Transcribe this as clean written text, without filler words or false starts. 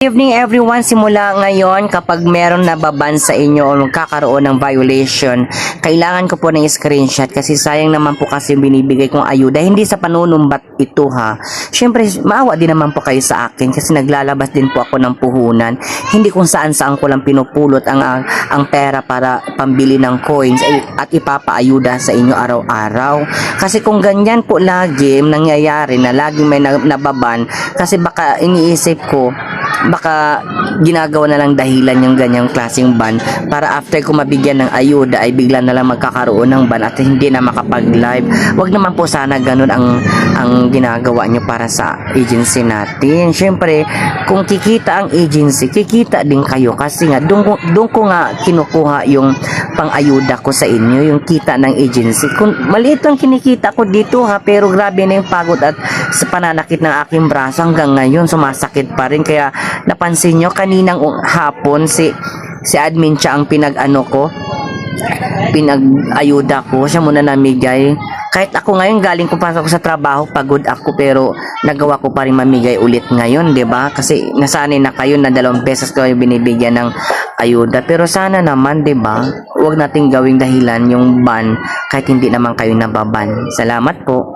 Evening everyone, simula ngayon kapag meron nababan sa inyo o magkakaroon ng violation, kailangan ko po ng screenshot kasi sayang naman po kasi binibigay kong ayuda, hindi sa panunumbat ito ha. Syempre maawa din naman po kayo sa akin kasi naglalabas din po ako ng puhunan, hindi kung saan ko lang pinupulot ang pera para pambili ng coins at ipapaayuda sa inyo araw-araw. Kasi kung ganyan po lagi nangyayari na laging may nababan, kasi baka iniisip ko baka ginagawa na lang dahilan yung ganyang klaseng ban para after ko mabigyan ng ayuda ay bigla na lang magkakaroon ng ban at hindi na makapag-live. Wag naman po sana ganun ang ginagawa nyo para sa agency natin. Syempre, kung kikita ang agency, kikita din kayo kasi nga doon ko nga kinukuha yung pang-ayuda ko sa inyo, yung kita ng agency. Kung maliit lang kinikita ko dito ha, pero grabe na yung pagod at sa pananakit ng aking braso hanggang ngayon sumasakit pa rin. Kaya napansin nyo kaninang hapon si admin siya ang pinag-ayuda ko, siya muna namigay. Kahit ako ngayon galing ko pa ako sa trabaho, pagod ako pero nagawa ko pa rin mamigay ulit ngayon, 'di ba? Kasi nasanay na kayo na 2 beses kayo binibigyan ng ayuda. Pero sana naman, 'di ba? Huwag nating gawing dahilan yung ban kahit hindi naman kayo nababan. Salamat po.